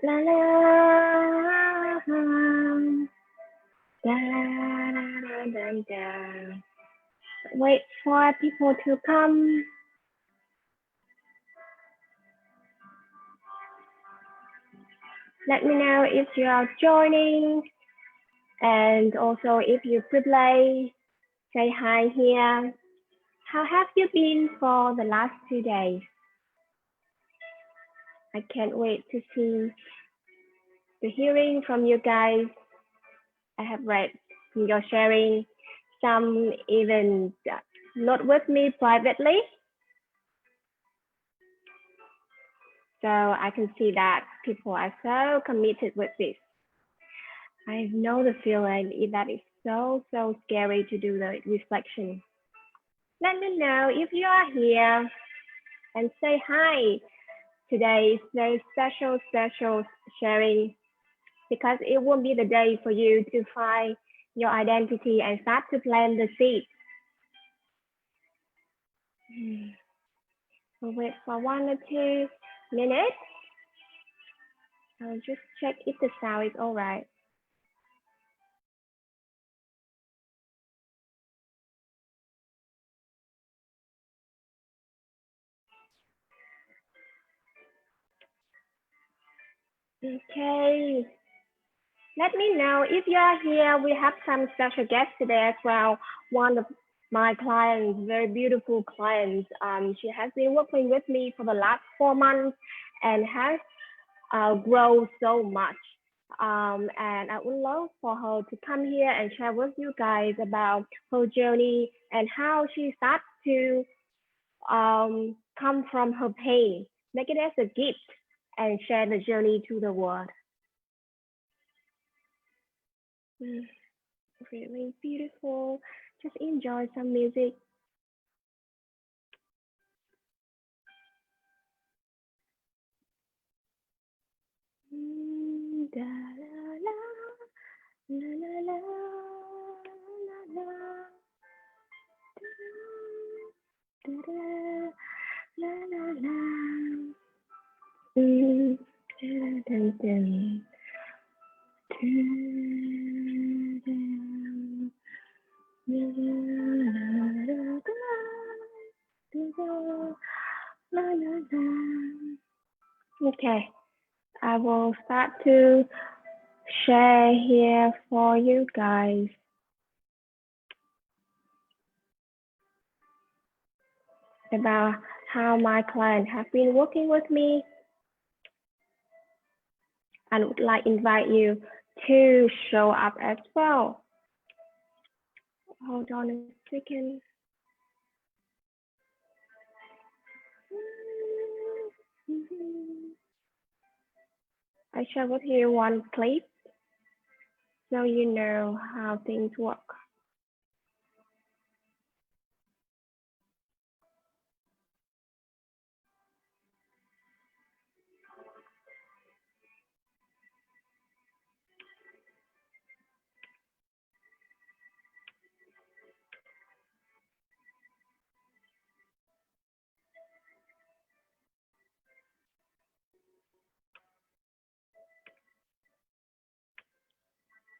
La la da, da, da, da. Wait for people to come. Let me know if you are joining, and also if you play, say hi here. How have you been for the last 2 days? I can't wait to hearing from you guys. I have read your sharing, some even not with me privately. So I can see that people are so committed with this. I know the feeling that it's so scary to do the reflection. Let me know if you are here and say hi. Today is very special sharing, because it won't be the day for you to find your identity and start to plant the seed. We'll wait for 1 or 2 minutes. I'll just check if the sound is all right. Okay. Let me know if you are here. We have some special guests today as well. One of my clients, very beautiful clients. She has been working with me for the last 4 months and has grown so much. And I would love for her to come here and share with you guys about her journey and how she starts to come from her pain, make it as a gift, and share the journey to the world. Really beautiful. Just enjoy some music. Da, la, la, la, la, la, la, la. Da, da, la, la, la. Da, da, da. Okay, I will start to share here for you guys about how my clients have been working with me. I would like to invite you to show up as well. Hold on a second. I share with you one clip so you know how things work.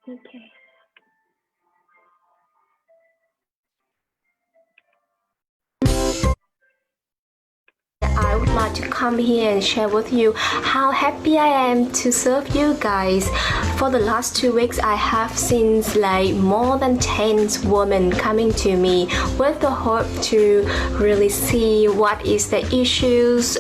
Okay. I would like to come here and share with you how happy I am to serve you guys. For the last 2 weeks, I have seen like more than 10 women coming to me with the hope to really see what is the issues,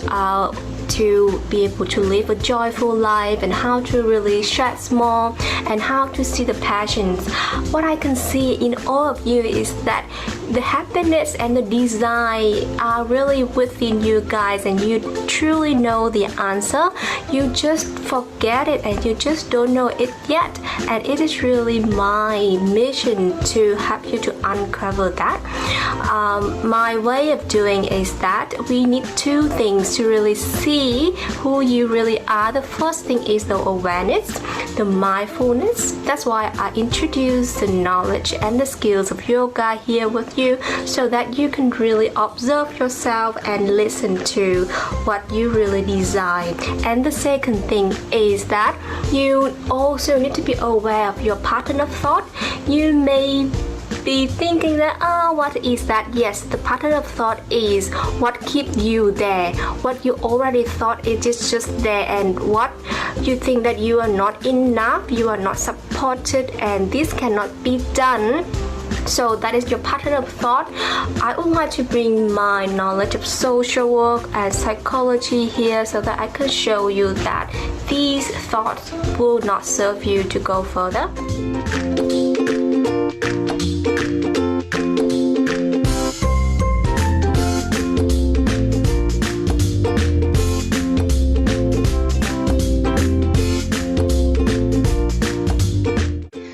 to be able to live a joyful life, and how to really stretch more, and how to see the passions. What I can see in all of you is that the happiness and the desire are really within you guys, and you truly know the answer. You just forget it and you just don't know it yet, and it is really my mission to help you to uncover that. My way of doing is that we need 2 things to really see see who you really are, the first thing is the awareness, the mindfulness. That's why I introduce the knowledge and the skills of yoga here with you, so that you can really observe yourself and listen to what you really desire. And the second thing is that you also need to be aware of your pattern of thought. You may be thinking that, what is that? Yes, the pattern of thought is what keeps you there. What you already thought it is just there, and what you think that you are not enough, you are not supported, and this cannot be done. So that is your pattern of thought. I would like to bring my knowledge of social work and psychology here, so that I can show you that these thoughts will not serve you to go further.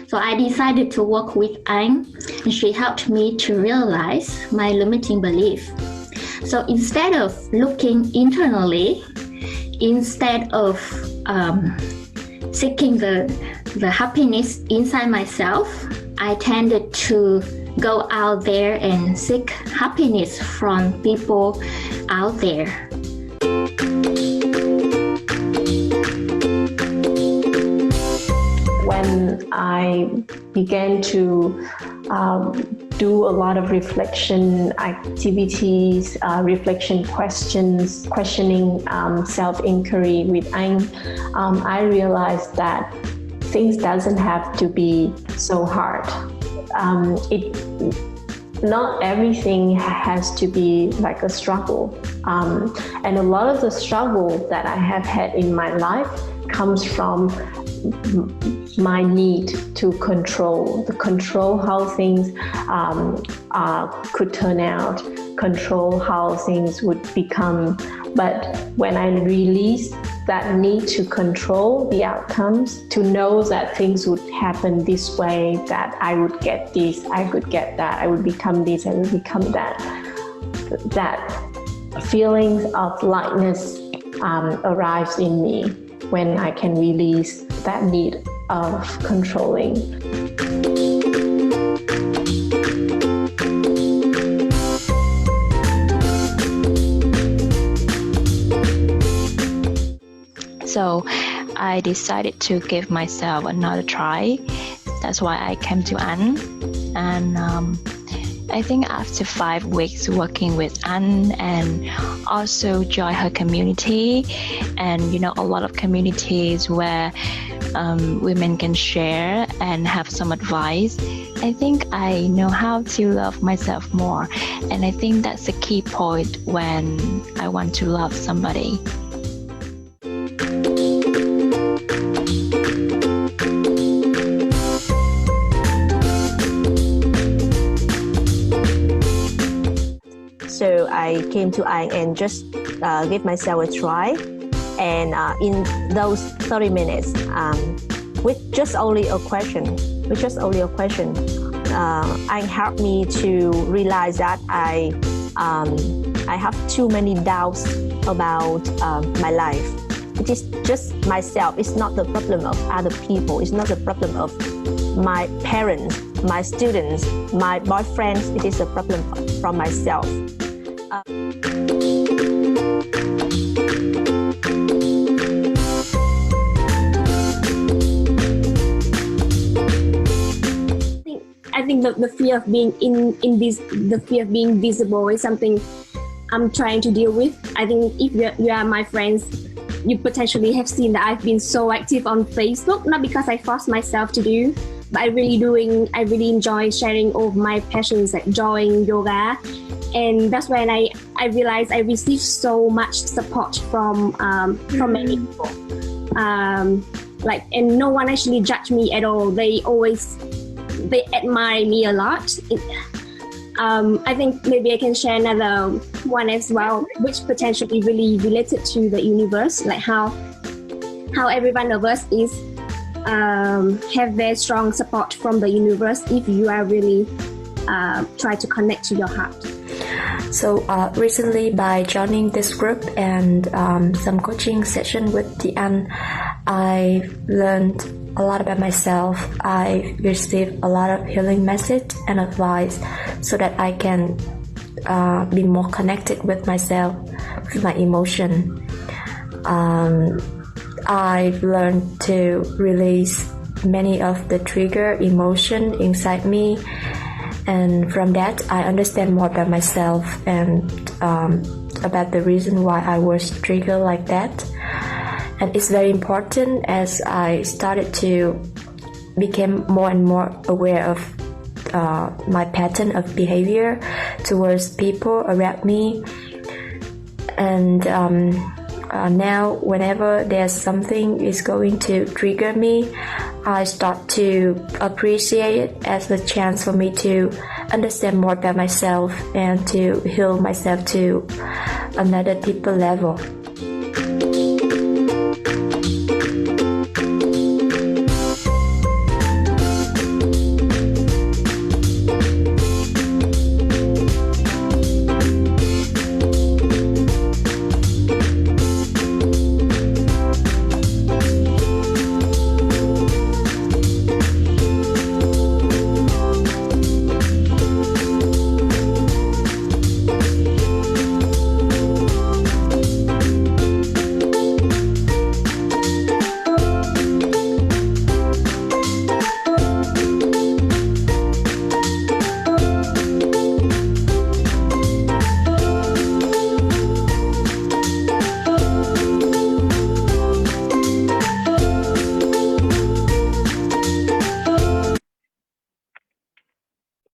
So I decided to work with Anh, and she helped me to realize my limiting belief. So instead of looking internally, instead of seeking the happiness inside myself, I tended to go out there and seek happiness from people out there. When I began to do a lot of reflection activities, reflection questions, questioning, self-inquiry with Anh, I realized that things doesn't have to be so hard. Not everything has to be like a struggle. And a lot of the struggle that I have had in my life comes from my need to control how things could turn out, control how things would become. But when I released that need to control the outcomes, to know that things would happen this way, that I would get this, I could get that, I would become this, I would become that, that feelings of lightness arrives in me when I can release that need of controlling. So I decided to give myself another try. That's why I came to Anh. And I think after 5 weeks working with Anh and also join her community, and a lot of communities where women can share and have some advice, I think I know how to love myself more. And I think that's the key point when I want to love somebody. So I came to Anh and just give myself a try. And in those 30 minutes, with just only a question, Anh helped me to realize that I have too many doubts about my life. It is just myself. It's not the problem of other people. It's not the problem of my parents, my students, my boyfriends. It is a problem from myself. I think the fear of being the fear of being visible is something I'm trying to deal with. I think if you are my friends, you potentially have seen that I've been so active on Facebook, not because I forced myself to do, but I really enjoy sharing all of my passions, like drawing, yoga. And that's when I realized I received so much support from many people. And no one actually judged me at all. They admire me a lot. I think maybe I can share another one as well, which potentially really related to the universe, like how every one of us is have very strong support from the universe if you are really try to connect to your heart. So recently, by joining this group and some coaching session with Linh Anh, I learned a lot about myself. I received a lot of healing message and advice so that I can be more connected with myself, with my emotion. I've learned to release many of the trigger emotion inside me, and from that I understand more about myself and about the reason why I was triggered like that. And it's very important as I started to become more and more aware of my pattern of behavior towards people around me. And now whenever there's something is going to trigger me, I start to appreciate it as a chance for me to understand more about myself and to heal myself to another deeper level.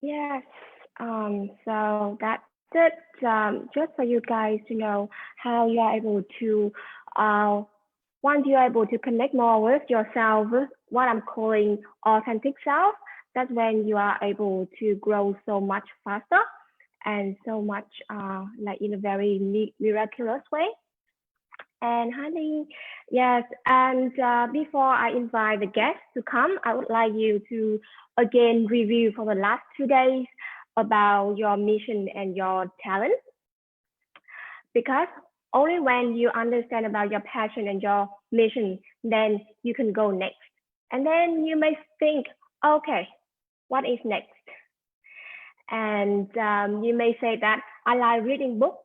Yes, so that's it. Just for you guys to know how you are able to, once you are able to connect more with yourself, with what I'm calling authentic self, that's when you are able to grow so much faster and so much like in a very miraculous way. And honey, yes, and before I invite the guests to come, I would like you to again review for the last 2 days about your mission and your talent. Because only when you understand about your passion and your mission, then you can go next. And then you may think, okay, what is next? And you may say that I like reading books,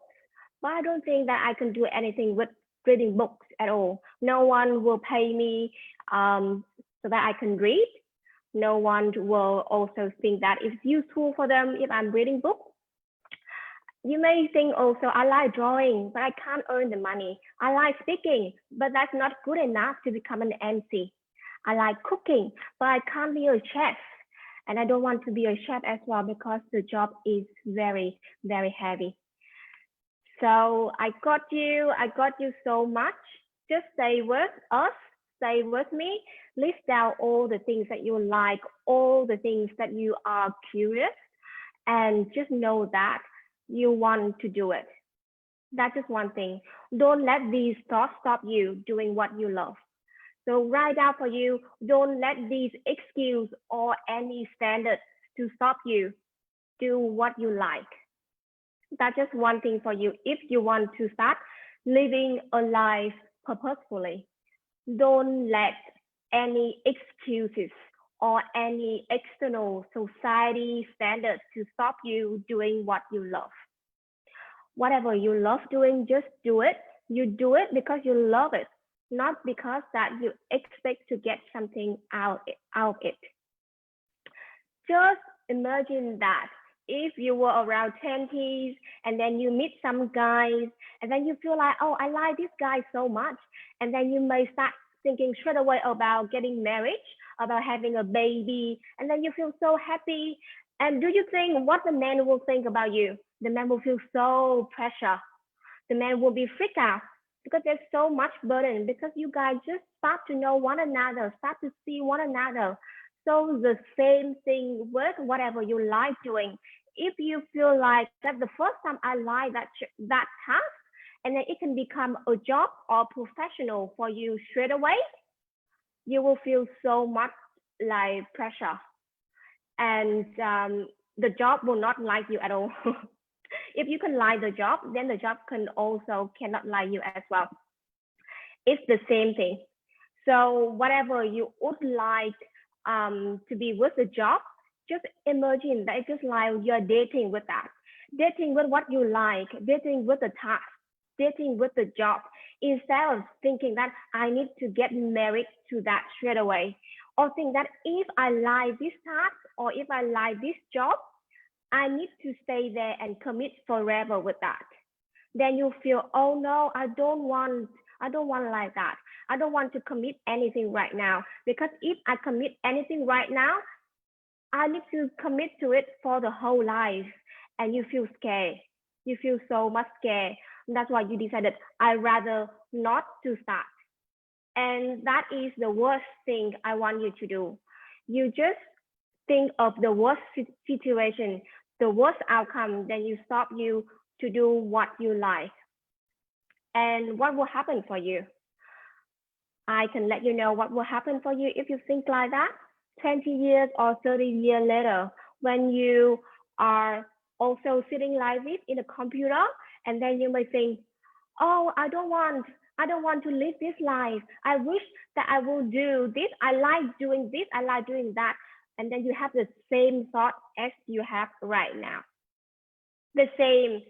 but I don't think that I can do anything with reading books at all. No one will pay me so that I can read. No one will also think that it's useful for them if I'm reading books. You may think also, I like drawing, but I can't earn the money. I like speaking, but that's not good enough to become an MC. I like cooking, but I can't be a chef. And I don't want to be a chef as well because the job is very, very heavy. So I got you so much. Just stay with us, stay with me. List down all the things that you like, all the things that you are curious, and just know that you want to do it. That's just one thing. Don't let these thoughts stop you doing what you love. So write out for you, don't let these excuses or any standards to stop you do what you like. That's just one thing for you. If you want to start living a life purposefully, don't let any excuses or any external society standards to stop you doing what you love. Whatever you love doing, just do it. You do it because you love it, not because that you expect to get something out of it. Just imagine that if you were around 20s and then you meet some guys and then you feel like, oh, I like this guy so much. And then you may start thinking straight away about getting married, about having a baby. And then you feel so happy. And do you think what the man will think about you? The man will feel so pressure. The man will be freaked out because there's so much burden because you guys just start to know one another, start to see one another. So the same thing with whatever you like doing. If you feel like that the first time I like that task, and then it can become a job or professional for you straight away, you will feel so much like pressure. And the job will not like you at all. If you can like the job, then the job cannot like you as well. It's the same thing. So whatever you would like to be with the job, just imagine that it's just like you're dating with that, dating with what you like, dating with the task, dating with the job, instead of thinking that I need to get married to that straight away, or think that if I like this task or if I like this job, I need to stay there and commit forever with that. Then you feel, oh no, I don't want like that. I don't want to commit anything right now, because if I commit anything right now, I need to commit to it for the whole life. And you feel scared. You feel so much scared. That's why you decided, I'd rather not to start. And that is the worst thing I want you to do. You just think of the worst situation, the worst outcome, then you stop you to do what you like. And what will happen for you? I can let you know what will happen for you if you think like that. 20 years or 30 years later, when you are also sitting like this in a computer, and then you may think, oh, I don't want to live this life. I wish that I will do this. I like doing this. I like doing that. And then you have the same thought as you have right now. The same,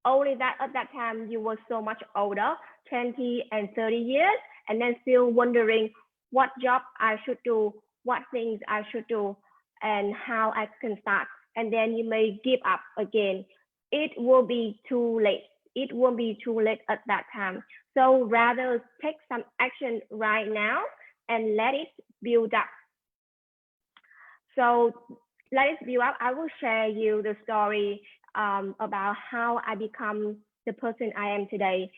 only that at that time you were so much older, 20 and 30 years, and then still wondering what job I should do, what things I should do, and how I can start. And then you may give up again. It will be too late. It won't be too late at that time. So rather take some action right now and let it build up. So let it build up. I will share you the story about how I become the person I am today.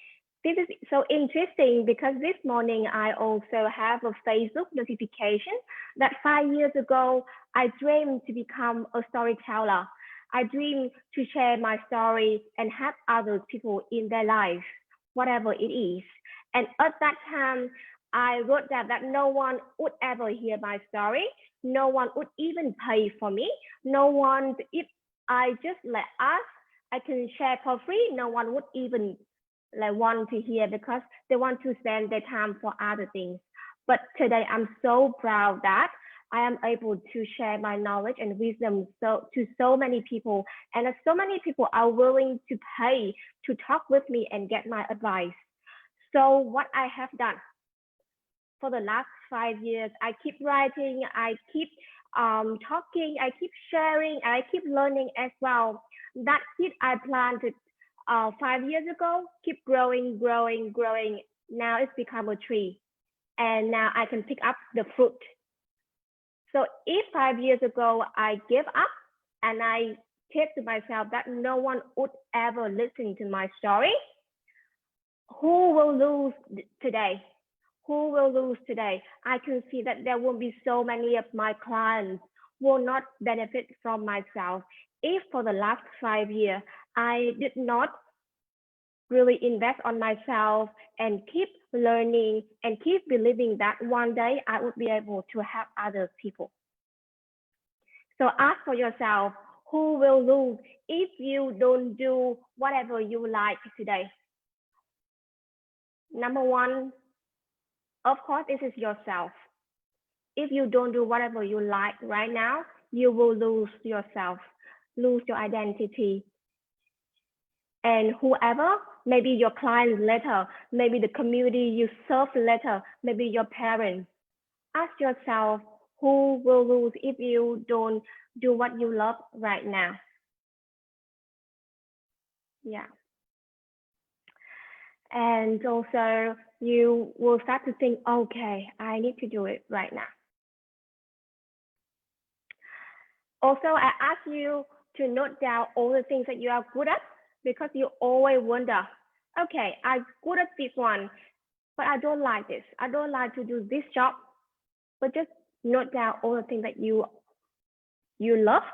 This is so interesting because this morning I also have a Facebook notification that 5 years ago, I dreamed to become a storyteller. I dream to share my story and help other people in their life, whatever it is. And at that time, I wrote down that no one would ever hear my story. No one would even pay for me. No one, if I just let us, I can share for free. No one would even want to hear because they want to spend their time for other things. But today, I'm so proud that I am able to share my knowledge and wisdom to so many people, and so many people are willing to pay to talk with me and get my advice. So what I have done for the last 5 years, I keep writing, I keep talking, I keep sharing, and I keep learning as well. That seed I planted 5 years ago keep growing. Now it's become a tree, and now I can pick up the fruit. So if 5 years ago I gave up and I said to myself that no one would ever listen to my story, who will lose today? Who will lose today? I can see that there will be so many of my clients will not benefit from myself. If for the last 5 years, I did not really invest on myself and keep learning and keep believing that one day I would be able to help other people. So ask for yourself, who will lose if you don't do whatever you like today? Number one, of course, this is yourself. If you don't do whatever you like right now, you will lose yourself, lose your identity. And whoever, maybe your clients later, maybe the community you serve later, maybe your parents, ask yourself, who will lose if you don't do what you love right now? Yeah. And also you will start to think, okay, I need to do it right now. Also, I ask you to note down all the things that you are good at, because you always wonder, okay, I'm good at this one, but I don't like this. I don't like to do this job. But just note down all the things that you love.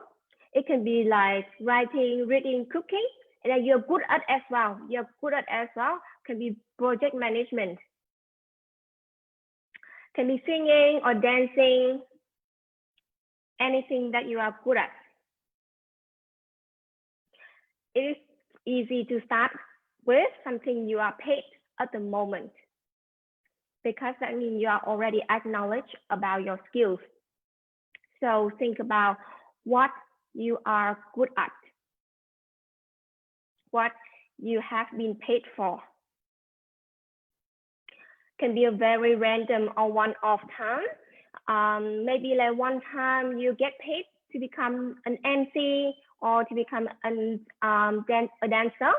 It can be like writing, reading, cooking, and then you're good at as well. You're good at as well. Can be project management. Can be singing or dancing. Anything that you are good at. it is easy to start with something you are paid at the moment, because that means you are already acknowledged about your skills. So think about what you are good at, what you have been paid for. Can be a very random or one-off time. Maybe like one time you get paid to become an MC or to become a dancer.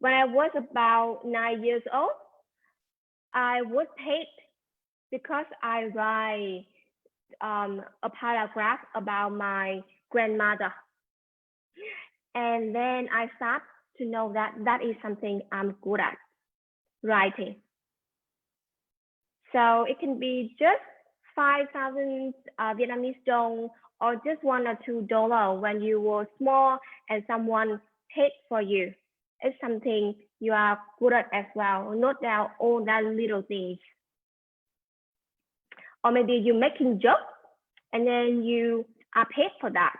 When I was about 9 years old, I was paid because I write a paragraph about my grandmother. And then I start to know that that is something I'm good at, writing. So it can be just 5,000 Vietnamese dong, or just $1 or $2 when you were small and someone paid for you. It's something you are good at as well. Note down all that little things. Or maybe you're making jokes and then you are paid for that.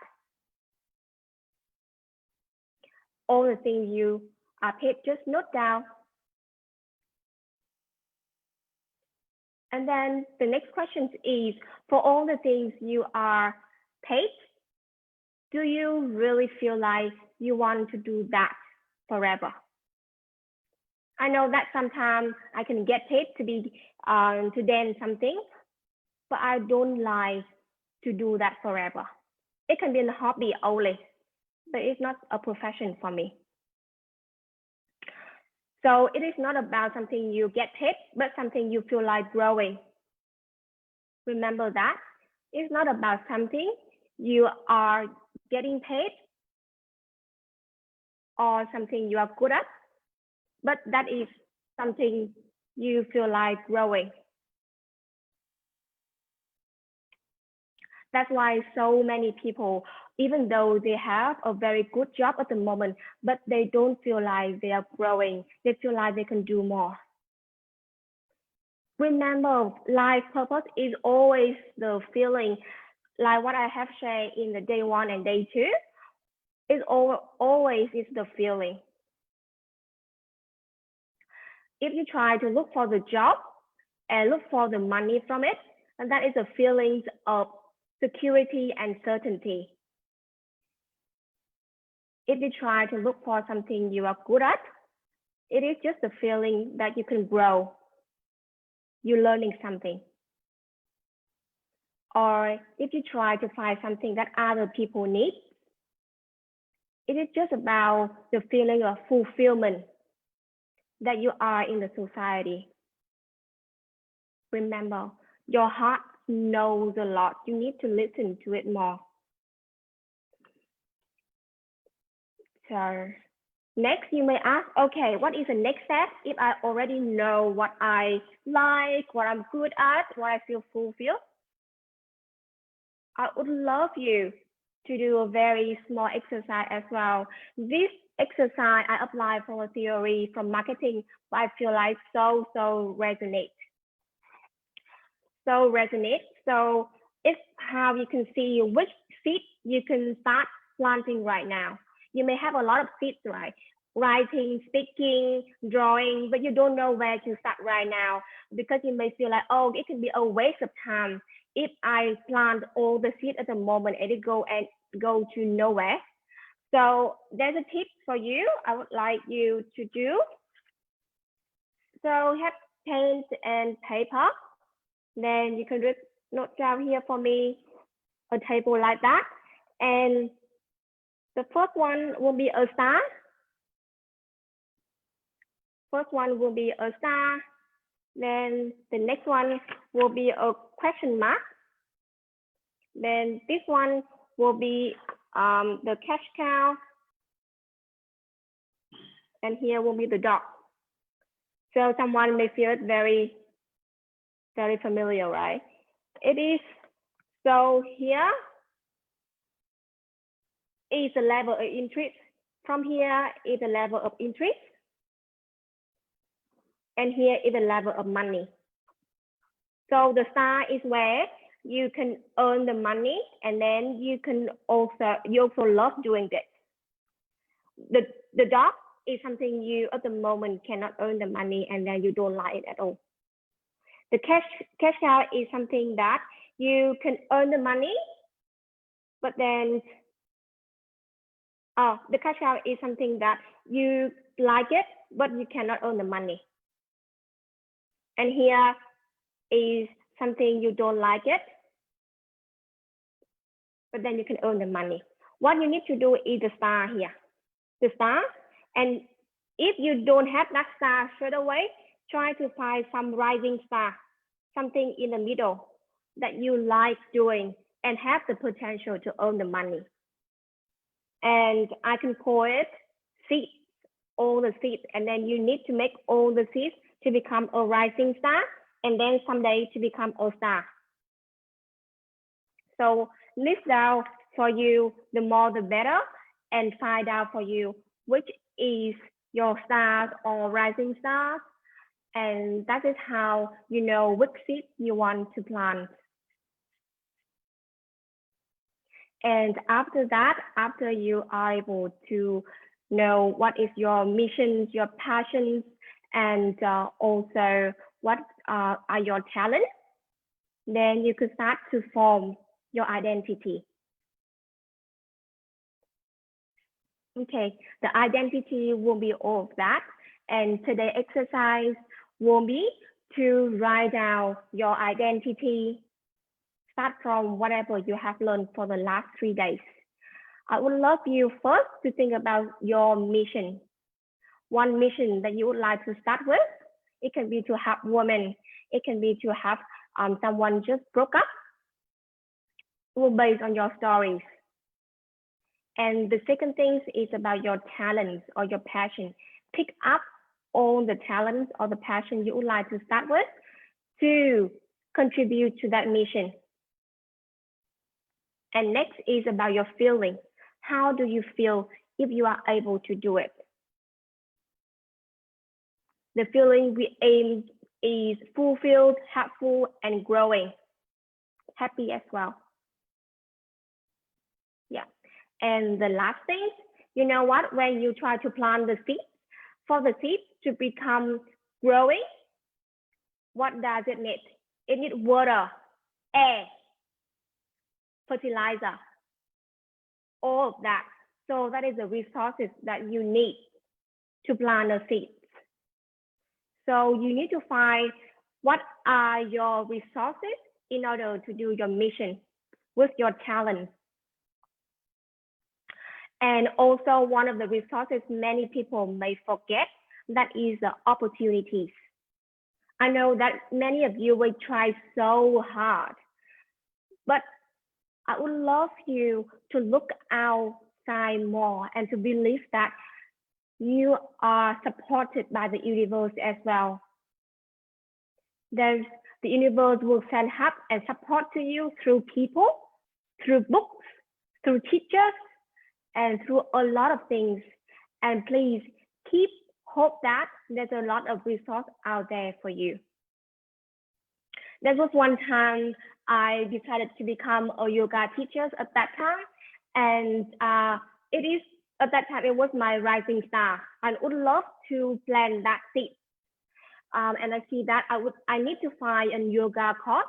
All the things you are paid, just note down. And then the next question is, for all the things you are paid, do you really feel like you want to do that forever? I know that sometimes I can get paid to dance something, but I don't like to do that forever. It can be a hobby only, but it's not a profession for me. So it is not about something you get paid, but something you feel like growing. Remember that. It's not about something you are getting paid or something you are good at, but that is something you feel like growing. That's why so many people, even though they have a very good job at the moment, but they don't feel like they are growing. They feel like they can do more. Remember, life purpose is always the feeling, like what I have shared in the day 1 and day 2, is always is the feeling. If you try to look for the job and look for the money from it, and that is a feeling of security and certainty. If you try to look for something you are good at, it is just a feeling that you can grow. You're learning something. Or if you try to find something that other people need, it is just about the feeling of fulfillment that you are in the society. Remember, your heart knows a lot. You need to listen to it more. So next, you may ask, okay, what is the next step if I already know what I like, what I'm good at, what I feel fulfilled? I would love you to do a very small exercise as well. This exercise I apply for a theory from marketing, but I feel like so resonate. So it's how you can see which seed you can start planting right now. You may have a lot of seeds, right? Writing, speaking, drawing, but you don't know where to start right now because you may feel like, oh, it can be a waste of time if I plant all the seeds at the moment and it go to nowhere. So there's a tip for you I would like you to do. So have pen and paper. Then you can just note down here for me a table like that. And the first one will be a star. First one will be a star. Then the next one will be a question mark. Then this one will be the cash cow. And here will be the dog. So someone may feel it very familiar, right? It is. So here is the level of interest. From here is the level of interest. And here is the level of money. So the star is where you can earn the money, and then you also love doing this. the dog is something you at the moment cannot earn the money and then you don't like it at all. The cash cow is something that you can earn the money, but then the cash cow is something that you like it, but you cannot earn the money. And here is something you don't like it, but then you can earn the money. What you need to do is the star here, the star. And if you don't have that star straight away, try to find some rising star, something in the middle that you like doing and have the potential to earn the money. And I can call it seeds, all the seeds. And then you need to make all the seeds to become a rising star, and then someday to become a star. So list down for you, the more the better, and find out for you which is your stars or rising stars. And that is how you know which seed you want to plant. And after that, after you are able to know what is your missions, your passions, and also what are your talents, then you could start to form your identity. Okay, the identity will be all of that. And today's exercise will be to write down your identity. Start from whatever you have learned for the last 3 days. I would love you first to think about your mission. One mission that you would like to start with. It can be to help women. It can be to help someone just broke up. It will based on your stories. And the second thing is about your talents or your passion. Pick up all the talents or the passion you would like to start with to contribute to that mission. And next is about your feeling. How do you feel if you are able to do it? The feeling we aim is fulfilled, helpful, and growing. Happy as well. Yeah. And the last thing, you know what? When you try to plant the seed, for the seed to become growing, what does it need? It needs water, air, fertilizer, all of that. So that is the resources that you need to plant the seeds. So you need to find what are your resources in order to do your mission with your talent. And also one of the resources many people may forget, that is the opportunities. I know that many of you will try so hard, but I would love you to look outside more and to believe that you are supported by the universe as well. The universe will send help and support to you through people, through books, through teachers, and through a lot of things. And please keep hope that there's a lot of resource out there for you. There was one time I decided to become a yoga teacher at that time. And it is, at that time, it was my rising star. I would love to plant that seed. And I see that I need to find a yoga course.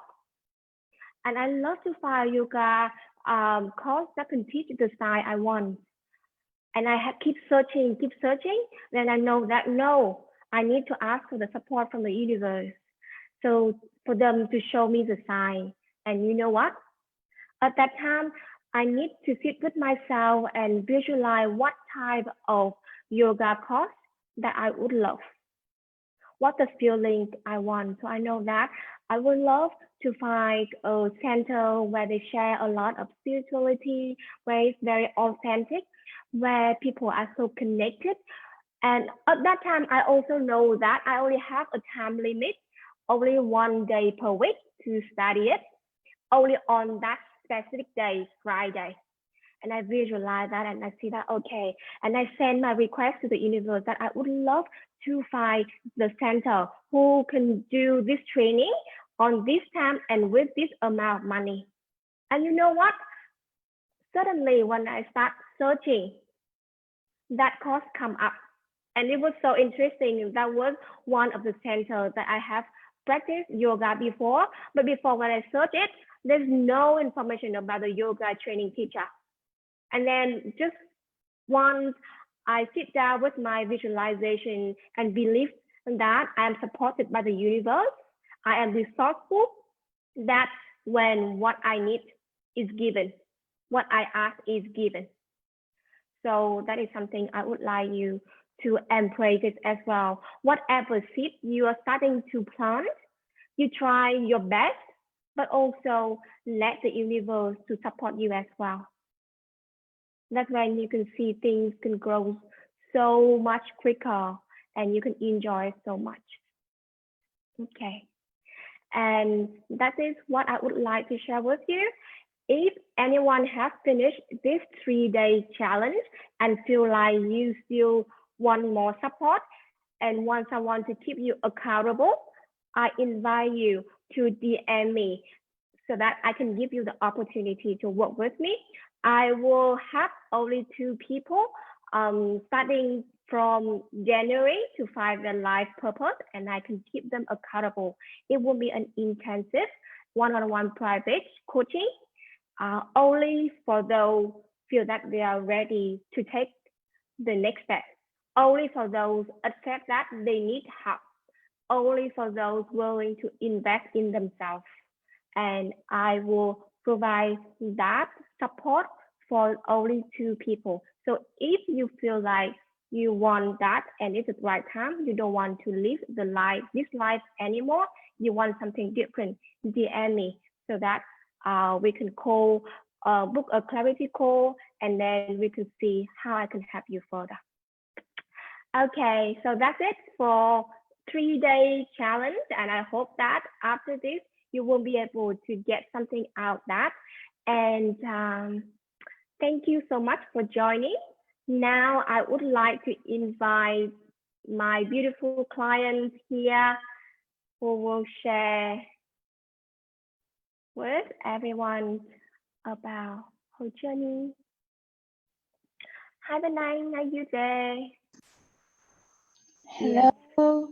And I love to find a yoga course that can teach the style I want. And I keep searching. Then I know that no, I need to ask for the support from the universe. So for them to show me the sign. And you know what? At that time, I need to sit with myself and visualize what type of yoga course that I would love. What the feeling I want. So I know that I would love to find a center where they share a lot of spirituality, where it's very authentic, where people are so connected. And at that time, I also know that I only have a time limit, only 1 day per week to study it, only on that specific day, Friday. And I visualize that and I see that, okay. And I send my request to the universe that I would love to find the center who can do this training on this time and with this amount of money. And you know what? Suddenly when I start searching, that course come up. And it was so interesting. That was one of the centers that I have practiced yoga before. But before, when I searched it, there's no information about the yoga training teacher. And then just once I sit down with my visualization and believe that I am supported by the universe, I am resourceful, that's when what I need is given, what I ask is given. So that is something I would like you to embrace it as well. Whatever seed you are starting to plant, you try your best, but also let the universe to support you as well. That's when you can see things can grow so much quicker and you can enjoy so much. Okay. And that is what I would like to share with you. If anyone has finished this 3-day challenge and feel like you still want more support and want someone to keep you accountable, I invite you to DM me so that I can give you the opportunity to work with me. I will have only 2 people starting from January to find their life purpose, and I can keep them accountable. It will be an intensive one-on-one private coaching only for those feel that they are ready to take the next step, only for those accept that they need help, only for those willing to invest in themselves. And I will provide that support for only 2 people. So if you feel like you want that and it's the right time, you don't want to live this life anymore, you want something different, DM me so that we can book a clarity call, and then we can see how I can help you further. Okay, so that's it for 3-day challenge, and I hope that after this you will be able to get something out of that. And thank you so much for joining. Now I would like to invite my beautiful clients here who will share with everyone about her journey. Hi, Linh Anh, are you there? Hello.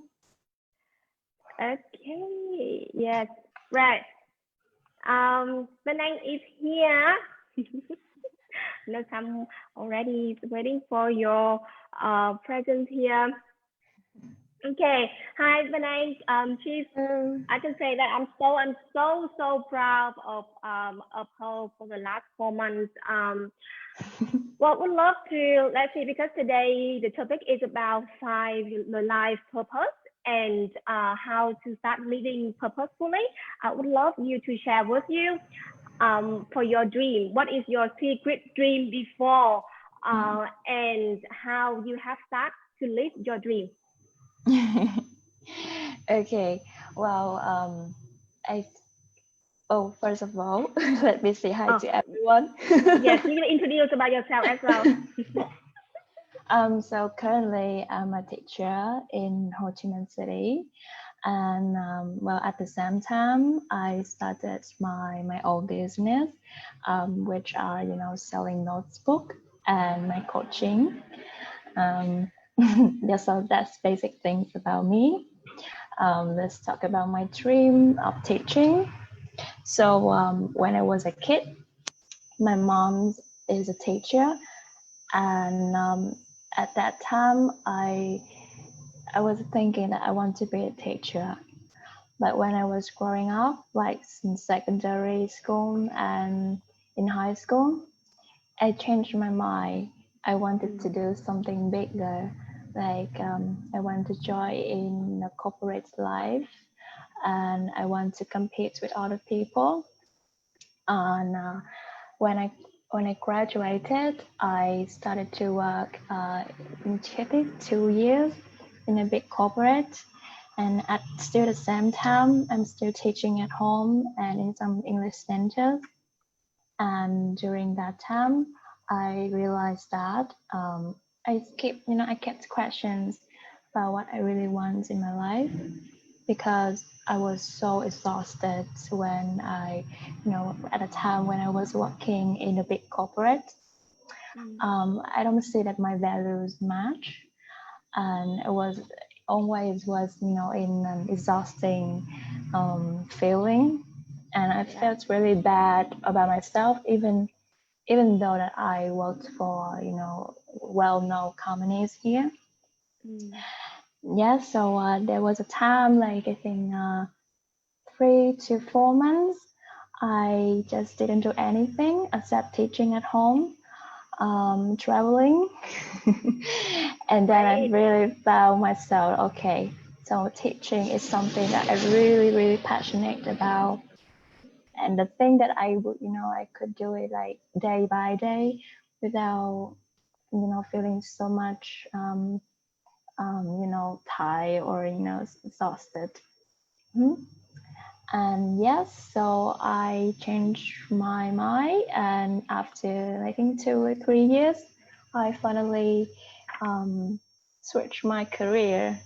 Okay, yes, right. Linh Anh is here. No, I'm already waiting for your presence here. Okay, hi Linh Anh. I can say that I'm so proud of her for the last 4 months. Well, would love to, let's see, because today the topic is about the life purpose and how to start living purposefully. I would love you to share with you for your dream. What is your secret dream before and how you have started to live your dream? Okay, well, first of all, let me say hi to everyone. Yes, you can introduce about yourself as well. So currently I'm a teacher in Ho Chi Minh City, and well, at the same time I started my own business, which are selling notebook and my coaching. Yeah, so that's basic things about me. Let's talk about my dream of teaching. So when I was a kid, my mom is a teacher, and at that time I was thinking that I want to be a teacher. But when I was growing up, like in secondary school and in high school, I changed my mind. I wanted to do something bigger, like I want to join in a corporate life, and I want to compete with other people. And when I graduated, I started to work in 2 years in a big corporate, and at still the same time, I'm still teaching at home and in some English centers. And during that time, I realized that I kept questions about what I really want in my life, because I was so exhausted when at a time when I was working in a big corporate. I don't see that my values match, and it was always was in an exhausting feeling, and I felt really bad about myself, even though that I worked for well-known companies here. Yeah, so there was a time, like I think 3 to 4 months, I just didn't do anything except teaching at home, traveling. And then I really found myself, okay, so teaching is something that I'm really, really passionate about. And the thing that I would, I could do it like day by day without, feeling so much, tired or, exhausted. And yes, so I changed my mind, and after I think 2 or 3 years, I finally switched my career.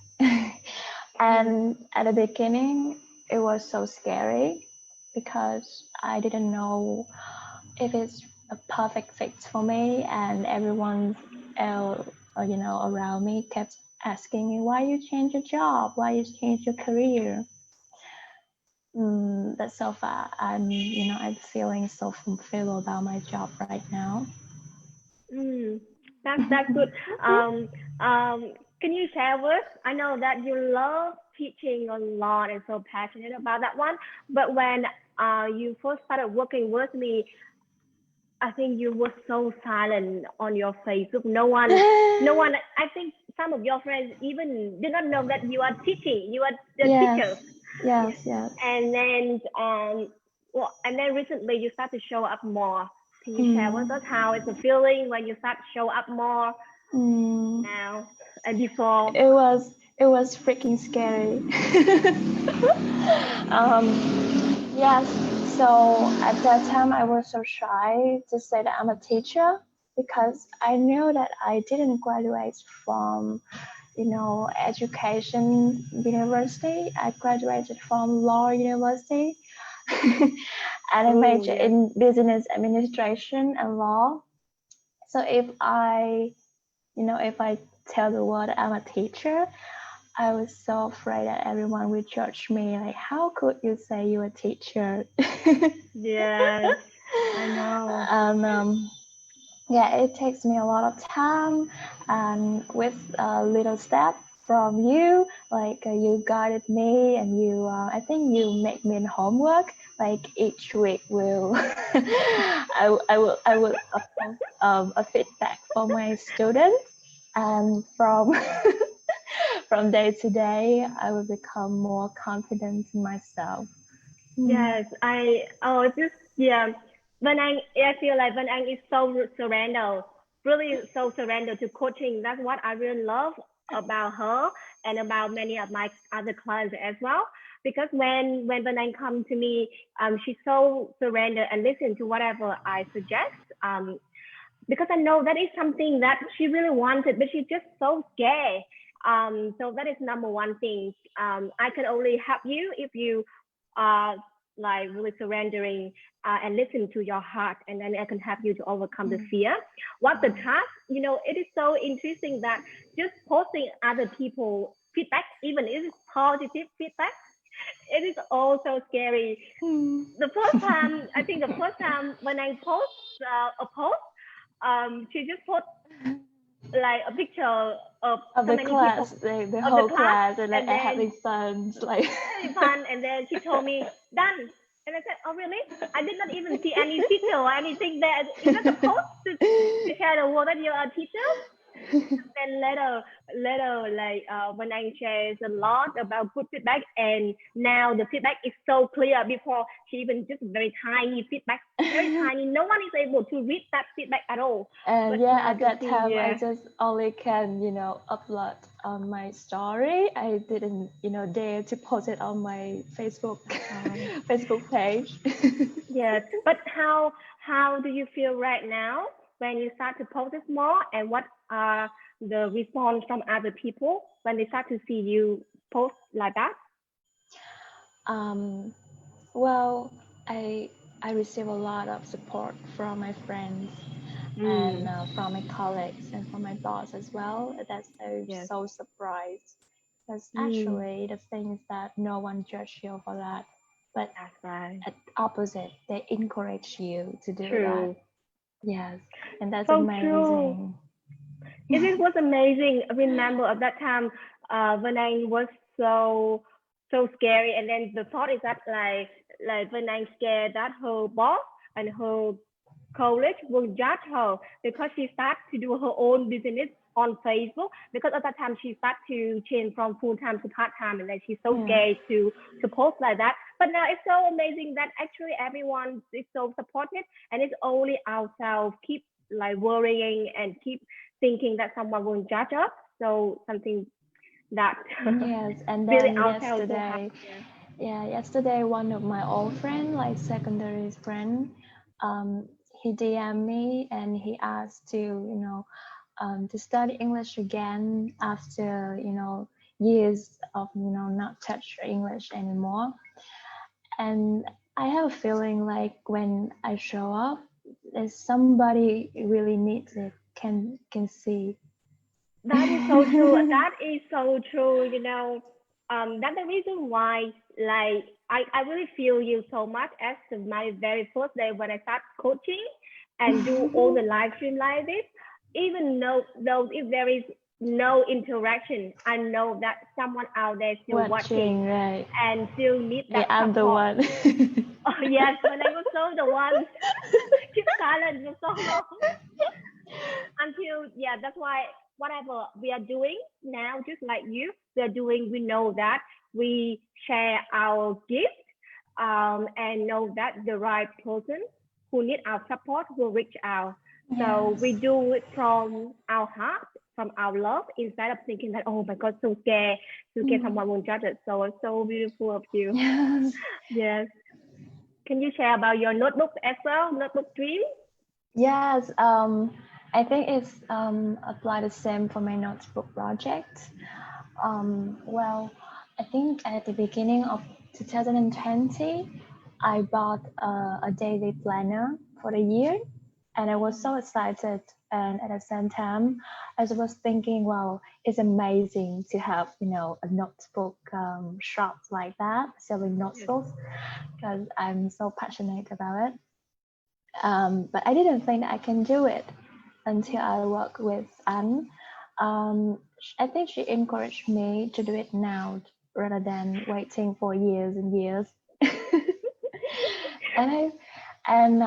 And at the beginning, it was so scary because I didn't know if it's a perfect fit for me, and everyone else, around me kept asking me, why you change your job, why you change your career. But so far, I'm feeling so fulfilled about my job right now. That's good. Can you share with? I know that you love teaching a lot and so passionate about that one. But when you first started working with me, I think you were so silent on your Facebook. No one. I think some of your friends even did not know that you are teaching. You are the teacher. Yes. And then, and then recently you start to show up more. Can you share with us how it's a feeling when you start to show up more now and before? It was freaking scary. Yes. So at that time, I was so shy to say that I'm a teacher because I knew that I didn't graduate from, education university. I graduated from law university, and I majored in business administration and law. So if I tell the world I'm a teacher, I was so afraid that everyone would judge me. Like, how could you say you're a teacher? Yes, I know. And yeah, it takes me a lot of time, and with a little step from you, like you guided me, and you, I think you make me homework. Like each week, will I will a feedback from my students, and from from day to day, I will become more confident in myself. Yes, I feel like Vân Anh is so surrender, really so surrender to coaching. That's what I really love about her and about many of my other clients as well. Because when Vân Anh come to me, she's so surrender and listen to whatever I suggest. Because I know that is something that she really wanted, but she's just so scared. So that is number one thing. I can only help you if you are like really surrendering and listen to your heart, and then I can help you to overcome the fear. What the task, it is so interesting that just posting other people feedback, even if it's positive feedback, it is also scary. The first time when I post a post, she just put like a picture of so the many class, people, the whole class, and like and then having fun, like having fun, and then she told me done, and I said, oh really? I did not even see any picture or anything there. You're not supposed to share the word that you're a teacher. Then later, like when I shares a lot about good feedback, and now the feedback is so clear. Before, she even just very tiny feedback, very tiny. No one is able to read that feedback at all. And But yeah, now I at can that see, time, I just only can, upload on my story. I didn't, dare to post it on my Facebook Facebook page. Yes, but how do you feel right now when you start to post it more, and what are the response from other people when they start to see you post like that? Well, I receive a lot of support from my friends, and from my colleagues and from my boss as well. That's Yes. so surprised. Because Mm. actually, the thing is that no one judge you for that, but That's right. at opposite, they encourage you to do that. True. Yes, and that's So true. amazing. It was amazing. I remember at that time when I was so scary, and then the thought is that like when I'm scared that her boss and her colleague will judge her because she started to do her own business on Facebook, because at that time she started to change from full time to part time, and then she's so scared to post like that. But now it's so amazing that actually everyone is so supportive, and it's only ourselves keep like worrying and keep thinking that someone will judge us. So something that Yes, and really then ourselves so yesterday, happy. yesterday one of my old friend, like secondary friend, he DM me and he asked to study English again after years of not touch English anymore. And I have a feeling like when I show up, there's somebody really needs it, can see. That is so true. That is so true. That's the reason why, like, I really feel you so much as my very first day when I start coaching and do all the live stream like this. Even though if there is no interaction, I know that someone out there still watching Right? and still need Yeah, that I'm the support. one. Oh, yes, when I was so the one keep silent for so long until that's why whatever we are doing now, just like you, we know that we share our gift, and know that the right person who need our support will reach out. So we do it from our heart, from our love, instead of thinking that, oh my god, so scared someone will judge it. So it's so beautiful of you. Yes. Yes. Can you share about your notebook as well, notebook dream? Yes, I think it's apply the same for my notebook project. Well, I think at the beginning of 2020, I bought a daily planner for the year, and I was so excited. And at the same time, I was thinking, wow, it's amazing to have a notebook shop like that, selling notebooks, because I'm so passionate about it. But I didn't think I can do it until I worked with Anne. I think she encouraged me to do it now rather than waiting for years and years. and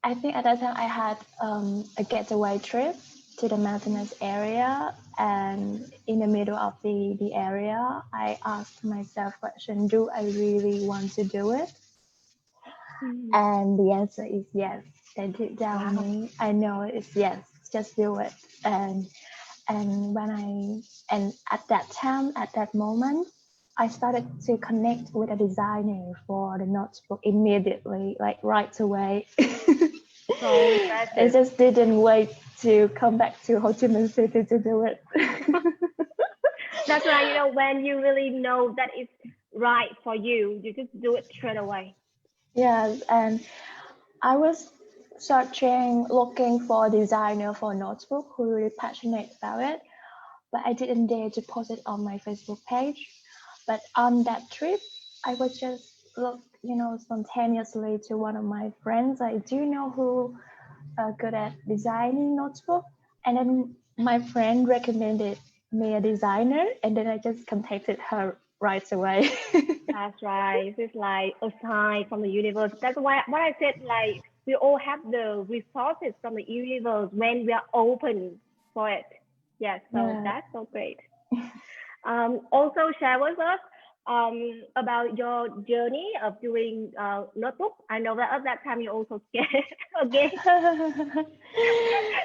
I think at that time I had a getaway trip to the mountainous area, and in the middle of the area, I asked myself question: do I really want to do it? And the answer is yes. And deep down me, I know it's yes. Just do it. And at that time, at that moment, I started to connect with a designer for the notebook immediately, like right away. So impressive. I just didn't wait to come back to Ho Chi Minh City to do it. That's right. When you really know that it's right for you, you just do it straight away. Yes, and I was looking for a designer for a notebook who really passionate about it, but I didn't dare to post it on my Facebook page. But on that trip, I was just spontaneously to one of my friends. I do know who are good at designing notebook, and then my friend recommended me a designer, and then I just contacted her right away. That's right. It's like a sign from the universe. That's why what I said, like we all have the resources from the universe when we are open for it. Yes, so that's so great. Also share with us about your journey of doing notebook. I know that at that time you're also scared again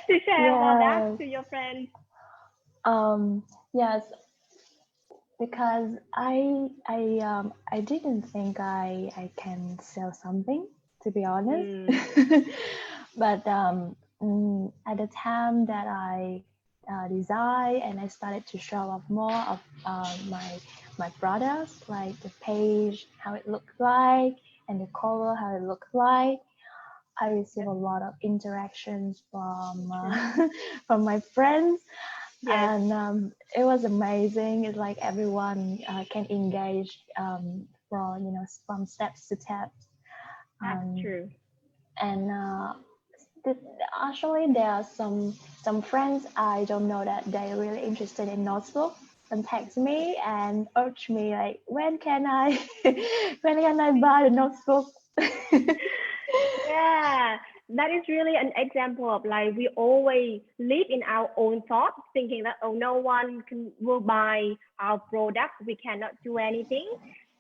to share about that to your friends. Yes, because I didn't think I can sell something, to be honest. But at the time that I design and I started to show off more of my products, like the page, how it looked like, and the color, how it looked like, I receive a lot of interactions from from my friends, Yes. and it was amazing. It's like everyone can engage from steps to steps. That's true. And th- actually, there are some friends I don't know that they're really interested in notebook and text me and urge me like, when can I when can I buy the notebook? Yeah, that is really an example of like we always live in our own thoughts, thinking that oh, no one will buy our product, we cannot do anything.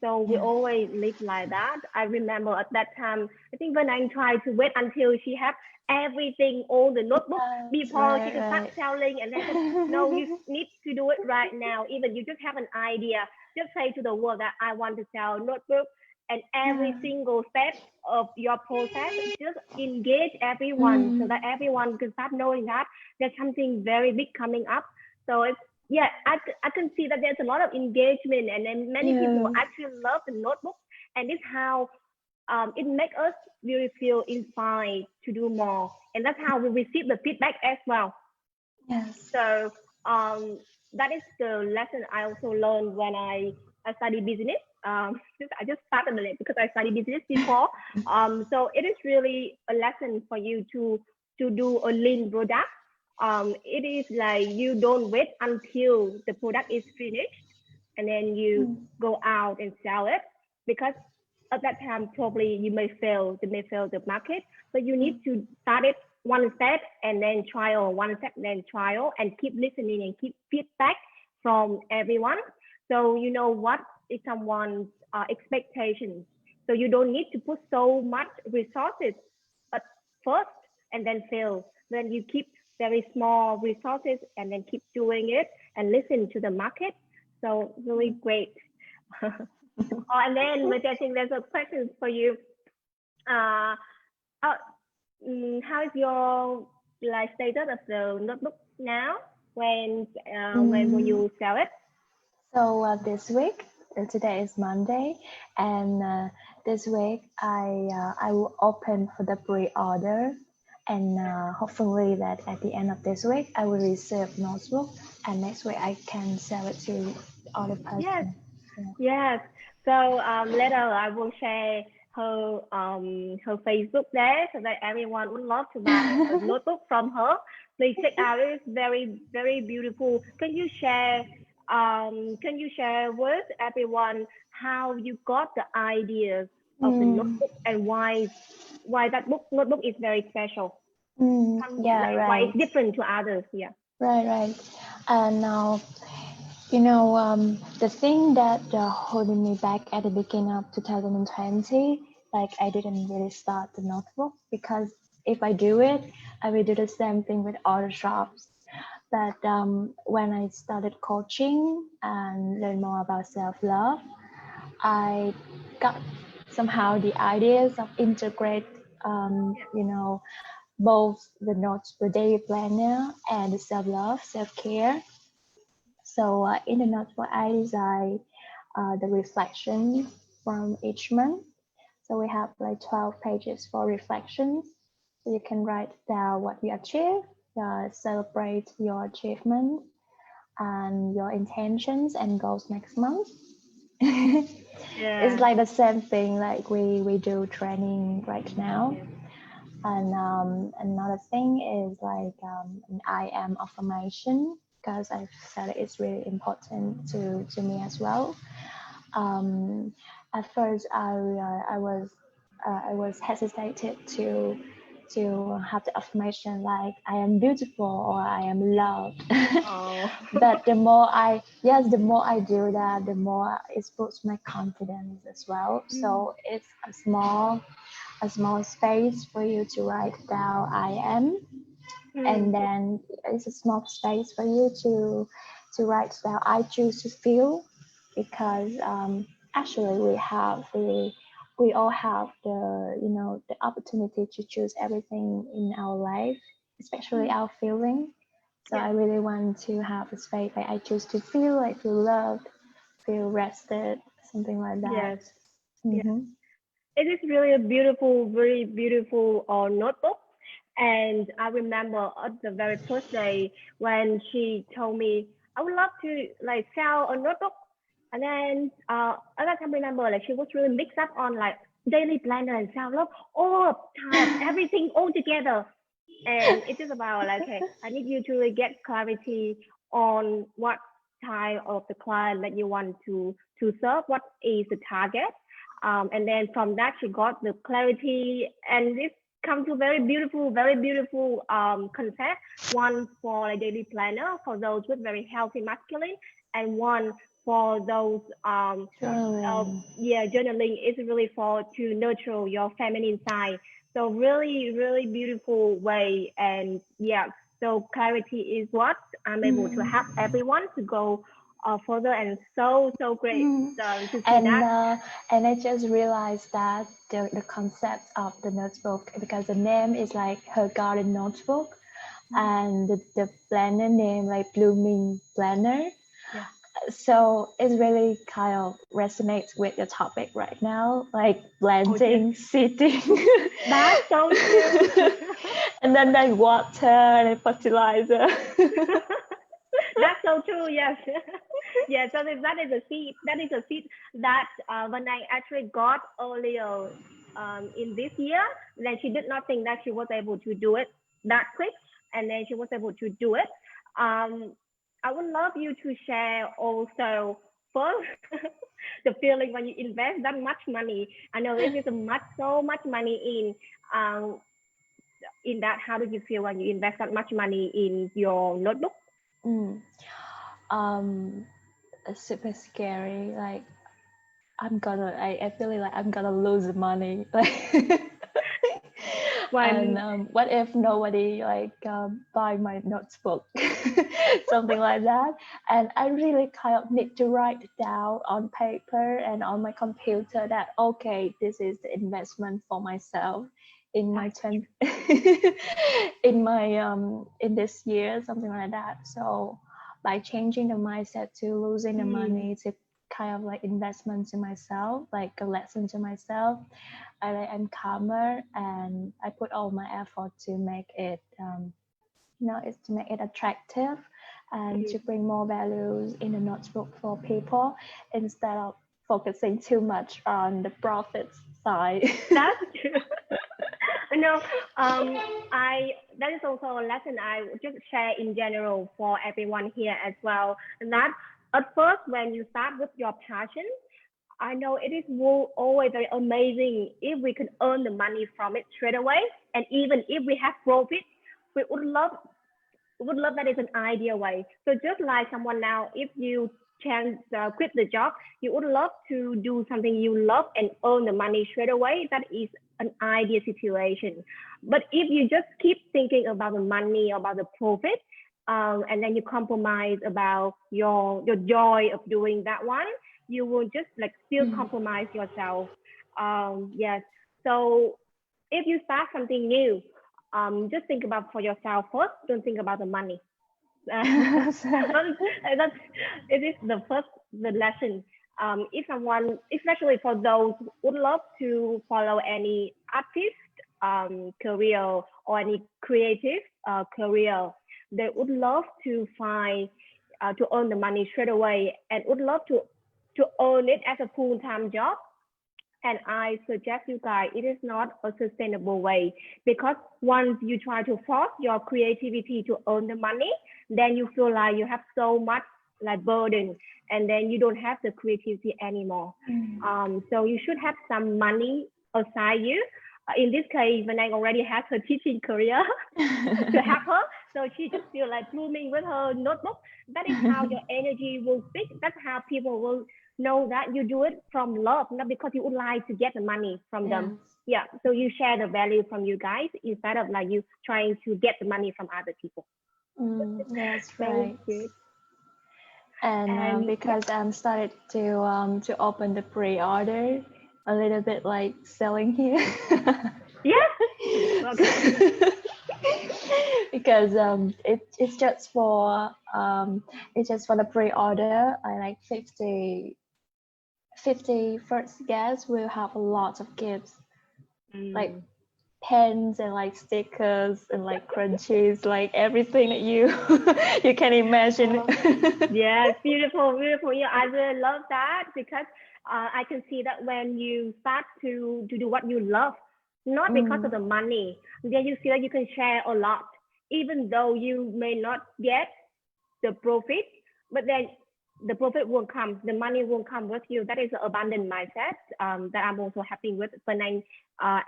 So we always live like that. I remember at that time, I think when I tried to wait until she have everything, all the notebook before she can start selling, and then I said, no, you need to do it right now. Even you just have an idea, just say to the world that I want to sell notebook, and every single step of your process, just engage everyone so that everyone can start knowing that there's something very big coming up. So it's, yeah, I can see that there's a lot of engagement, and then many people actually love the notebook, and this how it makes us really feel inspired to do more, and that's how we receive the feedback as well. Yes. So that is the lesson I also learned when I study business. I just started it because I studied business before. So it is really a lesson for you to do a lean product. It is like you don't wait until the product is finished and then you go out and sell it, because at that time probably you may fail the market. But you need to start it one step and then trial, one step then trial, and keep listening and keep feedback from everyone. So you know what is someone's expectations. So you don't need to put so much resources at first and then fail. Then you keep very small resources and then keep doing it and listen to the market. So really great. And then, which I think there's a question for you. How is your like status of the notebook now when you sell it? So this week, today is Monday, and this week I will open for the pre-order, and hopefully that at the end of this week I will receive notebook, and next week I can sell it to other person. Yes, yes. So later I will share her Facebook there so that everyone would love to buy a notebook from her. Please check out. It's very, very beautiful. Can you share with everyone how you got the ideas of the notebook and why that notebook is very special? Yeah, Like, right. why it's different to others? Yeah. Right. And now, the thing that holding me back at the beginning of 2020, like I didn't really start the notebook, because if I do it, I will do the same thing with other shops. But when I started coaching and learn more about self-love, I got somehow the ideas of integrate, both the notes, the daily planner, and the self-love, self-care. So in the notebook, I design the reflection from each month. So we have like 12 pages for reflections. So you can write down what you achieved, celebrate your achievement, and your intentions and goals next month. It's like the same thing like we do training right now. And another thing is like an I am affirmation, because I said it's really important to me as well. At first, I was hesitated to have the affirmation like I am beautiful or I am loved. But the more I do that, the more it boosts my confidence as well. So it's a small space for you to write down I am, and then it's a small space for you to write down I choose to feel, because actually we all have the opportunity to choose everything in our life, especially our feeling. So I really want to have a space like I choose to feel, I feel loved, feel rested, something like that. Yes. it is really a beautiful, very beautiful notebook. And I remember at the very first day when she told me, I would love to like sell a notebook. And then at that time, I remember like she was really mixed up on like daily planner and self love all time, everything all together. And it is about like, okay, I need you to really get clarity on what type of the client that you want to serve, what is the target. And then from that, she got the clarity, and this come to very beautiful concept. One for a daily planner for those with very healthy masculine, and one for those journaling is really for to nurture your feminine side. So really beautiful way. And yeah, so clarity is what I'm able to help everyone to go further, and so great to see that. And I just realized that the concept of the notebook, because the name is like her garden notebook, and the planner name like blooming planner. So it really kind of resonates with the topic right now, like planting, seeding. That's so true. And then like water and fertilizer. That's so true. Yes. Yeah. So that is a seed. That is a seed that when I actually got earlier in this year, then she did not think that she was able to do it that quick, and then she was able to do it. I would love you to share also first the feeling when you invest that much money. I know this is so much money in that. How do you feel when you invest that much money in your notebook? It's super scary. Like I feel like I'm gonna lose the money. Like. And what if nobody like buy my notebook, something like that? And I really kind of need to write it down on paper and on my computer that okay, this is the investment for myself in my in this year, something like that. So by changing the mindset to losing the money to kind of like investment to myself, like a lesson to myself, I'm calmer, and I put all my effort to make it is to make it attractive and to bring more values in the notebook for people instead of focusing too much on the profit side. That's true. No, that is also a lesson I would just share in general for everyone here as well. And that at first, when you start with your passion, I know it is always very amazing if we can earn the money from it straight away. And even if we have profit, we would love that is an ideal way. So just like someone now, if you can quit the job, you would love to do something you love and earn the money straight away. That is an ideal situation. But if you just keep thinking about the money, about the profit, and then you compromise about your joy of doing that one, you will just like still compromise yourself. Yes. So if you start something new, just think about for yourself first. Don't think about the money. It is the lesson. If someone, especially for those who would love to follow any artist career or any creative career, they would love to find to earn the money straight away and would love to earn it as a full-time job. And I suggest you guys, it is not a sustainable way, because once you try to force your creativity to earn the money, then you feel like you have so much like burden, and then you don't have the creativity anymore. So you should have some money aside you. In this case, Linh Anh already has her teaching career to help her. So she just feel like blooming with her notebook. That is how your energy will speak. That's how people will know that you do it from love, not because you would like to get the money from them. Yeah. So you share the value from you guys instead of like you trying to get the money from other people. That's right. And because I'm started to open the pre-order, a little bit like selling here. Because it's just for the pre-order. I like 50 50 first guests will have a lot of gifts, like Mm. pens and like stickers and like crunchies, like everything that you you can imagine. Yes, beautiful, beautiful. Yeah, I really love that because I can see that when you start to do what you love, not because of the money, then you see that you can share a lot, even though you may not get the profit, but then the profit will come, the money will come with you. That is an abundant mindset that I'm also happy with Penang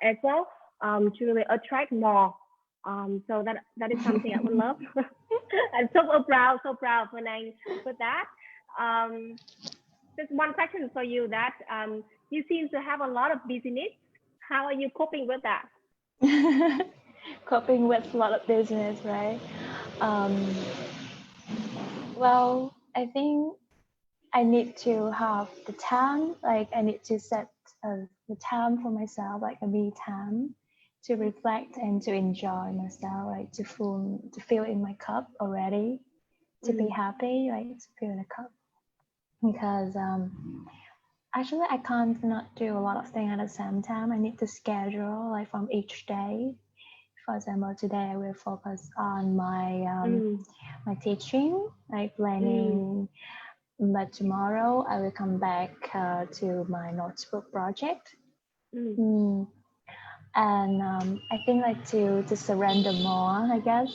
as well, to really attract more. So that is something I would love. I'm so proud Penang for that. Just one question for you that you seem to have a lot of business. How are you coping with that? Coping with a lot of business, right? Um, well, I think I need to have the time, like I need to set the time for myself, like a me time to reflect and to enjoy myself, like to feel in my cup already, to be happy, like to feel in a cup. Because actually I can't not do a lot of things at the same time. I need to schedule like from each day. For example, today I will focus on my teaching, like planning. But tomorrow I will come back to my notebook project. And I think like to surrender more, I guess.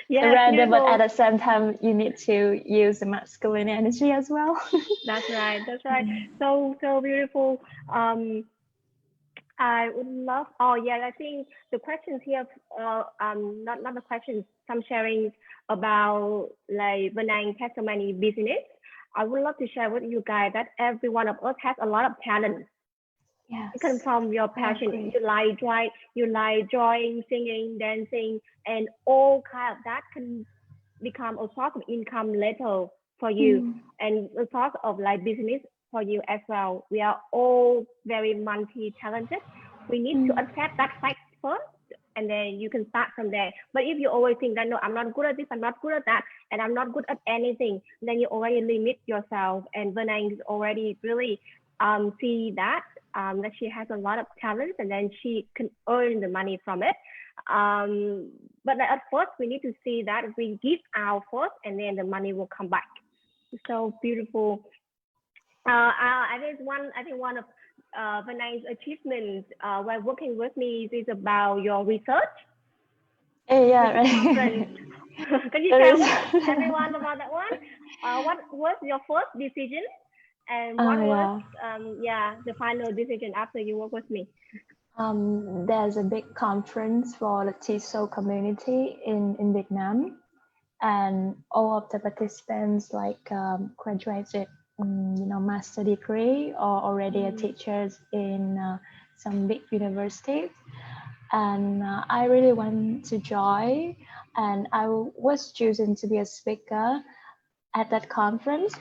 Yes, Surrender, but at beautiful. the same time, you need to use the masculine energy as well. That's right. That's right. So beautiful. I would love. Oh yeah, I think the questions here. Not the questions. Some sharing about like Penang testimony business. I would love to share with you guys that every one of us has a lot of talent. Yes, It comes from your I passion. agree. You like drawing, singing, dancing, and all kind of that can become a source of income later for you and a source of like business for you as well. We are all very multi-talented. We need to accept that fact first, and then you can start from there. But if you always think that no, I'm not good at this, I'm not good at that, and I'm not good at anything, then you already limit yourself. And Vernang is already really see that she has a lot of talents, and then she can earn the money from it. But at first, we need to see that we give out first, and then the money will come back. So beautiful. I think one of Vanai's achievements while working with me is about your research. Yeah, Conference. right. Can you share with everyone about that one? What was your first decision, and what was the final decision after you work with me? There's a big conference for the TESOL community in Vietnam, and all of the participants like graduated, master degree or already are teachers in some big universities. And I really want to join, and I was chosen to be a speaker at that conference.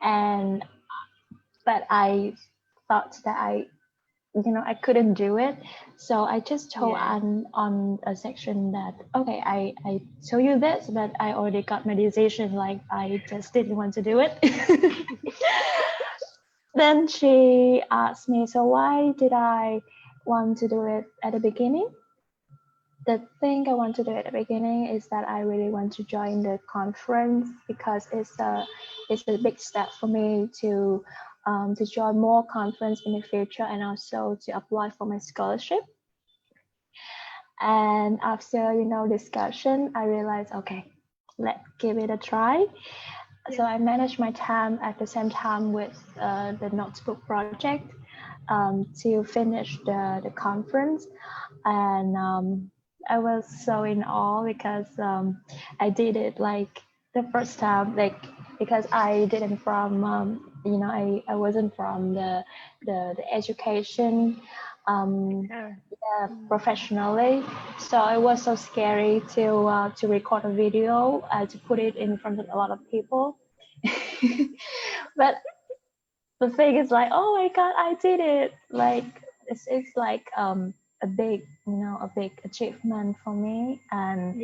But I thought that I couldn't do it. So I just told on a section that, okay, I told you this, but I already got my decision, like I just didn't want to do it. Then she asked me, so why did I want to do it at the beginning? The thing I want to do at the beginning is that I really want to join the conference because it's a big step for me to join more conference in the future, and also to apply for my scholarship. And after discussion, I realized, okay, let's give it a try. Yeah. So I managed my time at the same time with the notebook project to finish the conference. And I was so in awe because I did it like the first time, like because I didn't from I wasn't from the education professionally, so it was so scary to record a video, to put it in front of a lot of people. But the thing is like, oh my god, I did it! Like it's like a big achievement for me, and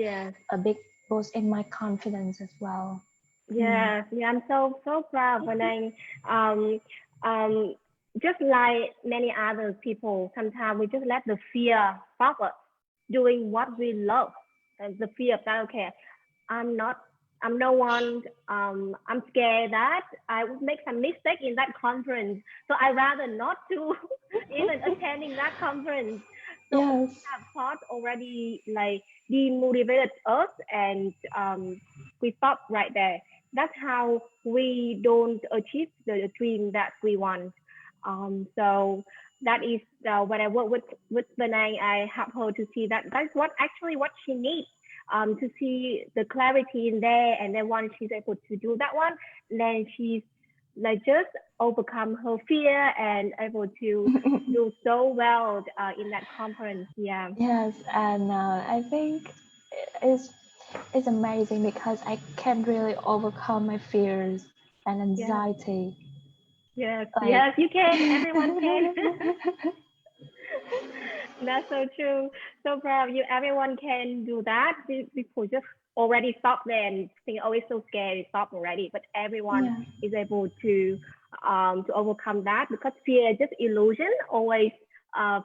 a big boost in my confidence as well. Yeah, yeah, I'm so proud when just like many other people, sometimes we just let the fear stop us doing what we love. And the fear of that, okay, I'm not, I'm no one, I'm scared that I would make some mistake in that conference. So I rather not to even attending that conference. So Yes. that thought already like demotivated us, and we stop right there. That's how we don't achieve the dream that we want. So that is when I work with Benang, I help her to see that that's what actually what she needs. To see the clarity in there, and then once she's able to do that one, then she's like just overcome her fear and able to do so well in that conference. Yeah. Yes, and I think it's it's amazing because I can really overcome my fears and Yeah. anxiety. Yes. Like, Yes. You can. Everyone can. That's so true. So proud of you. Everyone can do that. People just already stop there and think, oh, it's so scary, stop already. But everyone yeah. is able to overcome that, because fear is just illusion. Always,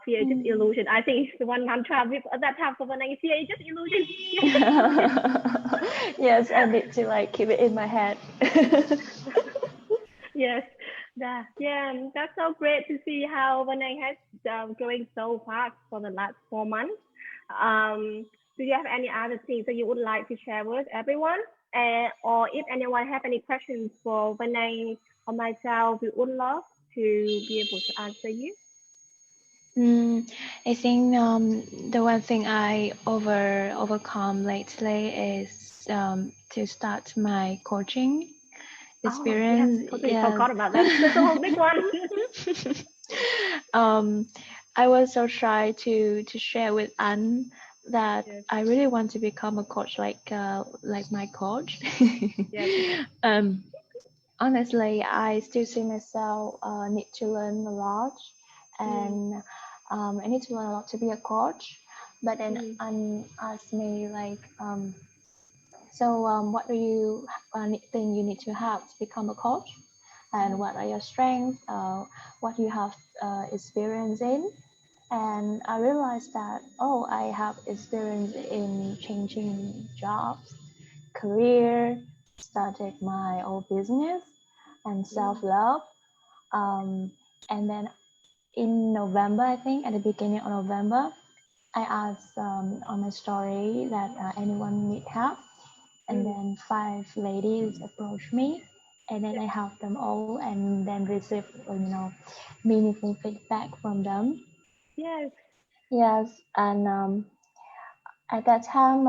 fear is just illusion. I think it's the one I'm trying with at that time for when I fear is just illusion. Yes, I need to like keep it in my head. Yes, that's so great to see how Vanessa has growing so fast for the last 4 months. Do you have any other things that you would like to share with everyone? Or if anyone have any questions for Vanessa or myself, we would love to be able to answer you. I think the one thing I overcome lately is to start my coaching Oh, yes, experience. totally Yes. forgot about that. That's a whole big one. I was so shy to share with Anne that Yes, I really want to become a coach like my coach. yes. Honestly, I still see myself need to learn a lot, Mm, and I need to learn a lot to be a coach. But then mm, Anne asked me like, so what do you think you need to have to become a coach? And what are your strengths, what you have experience in. And I realized that, oh, I have experience in changing jobs, career, started my own business, and self-love. Um, and then in November, I think at the beginning of November, I asked on my story that anyone need help, and mm. then 5 ladies approached me, and then I helped them all, and then received meaningful feedback from them. Yes. Yes, and at that time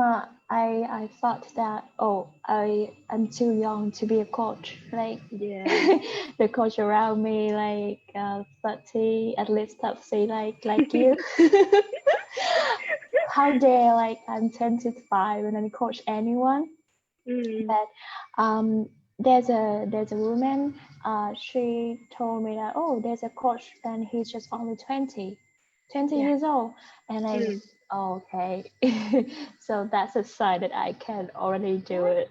I thought that, oh, I'm too young to be a coach. Like Yeah. the coach around me like 30, at least 30, like you. How dare like I'm 25 and I coach anyone? Mm. But um, there's a woman. She told me that, oh, there's a coach and he's just only 20 Yeah. years old, and I, Mm. oh, okay. So that's a sign that I can already do it.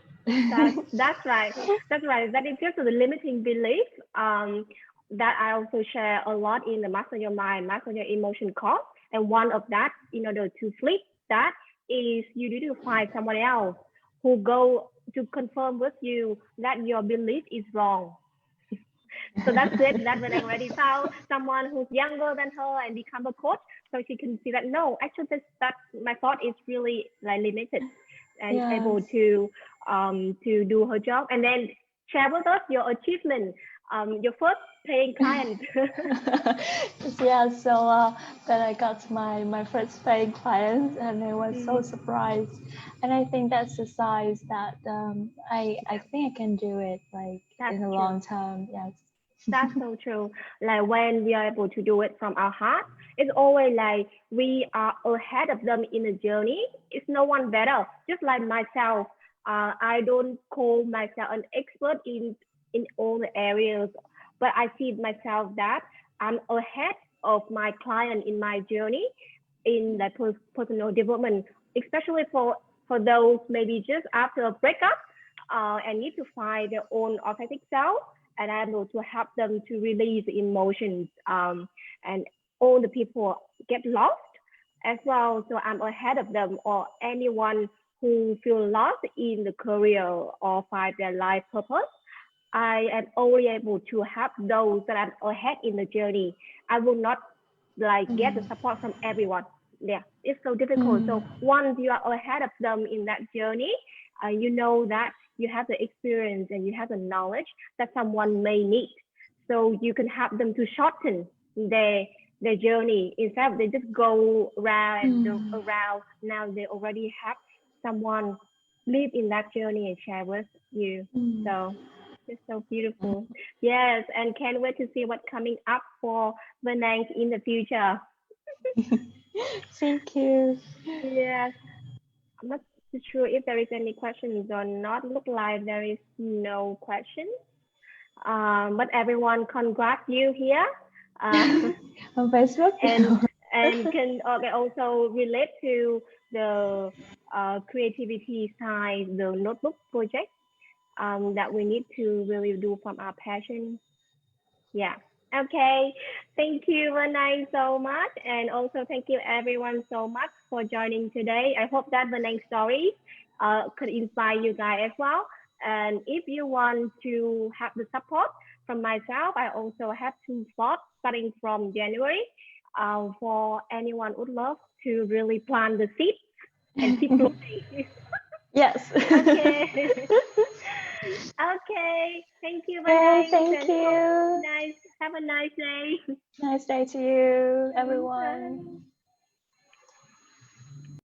That's right. That's right. That is just the limiting belief that I also share a lot in the Master Your Mind, Master Your Emotion course. And one of that, in order to flip that, is you need to find someone else who go to confirm with you that your belief is wrong. So that's it. That when I already found someone who's younger than her and become a coach, so she can see that no, actually that my thought is really like limited, and able Yes. to do her job, and then share with us your achievement, your first paying client. Yeah, so then I got my first paying client, and I was so Mm, surprised. And I think that's the size that I think I can do it like that's in a true. long term. Yes. That's so true. Like when we are able to do it from our heart, it's always like we are ahead of them in the journey. It's no one better. Just like myself, I don't call myself an expert in all the areas, but I see myself that I'm ahead of my client in my journey in the personal development, especially for those maybe just after a breakup. and need to find their own authentic self, and I'm able to help them to release the emotions, and all the people get lost as well. So I'm ahead of them, or anyone who feel lost in the career or find their life purpose. I am only able to help those that are ahead in the journey. I will not like get the support from everyone. Yeah, it's so difficult. So once you are ahead of them in that journey, you know that you have the experience and you have the knowledge that someone may need. So you can help them to shorten their journey. Instead of they just go around and around. Now they already have someone live in that journey and share with you. So it's so beautiful. Yes, and can't wait to see what's coming up for Vinay in the future. Thank you. Yes, I'm not too sure if there is any questions or not. Look like there is no questions. But everyone, congrats you here. On Facebook. and can also relate to the creativity side, the notebook project that we need to really do from our passion. Yeah. Okay. Thank you, Renee, so much. And also thank you everyone so much for joining today. I hope that Renee's story could inspire you guys as well. And if you want to have the support from myself, I also have 2 slots starting from January for anyone who would love to really plant the seeds and keep floating. Yes. Okay. Okay. Thank you, Okay, Renee. thank you. Nice. Have a nice day. Nice day to you, everyone.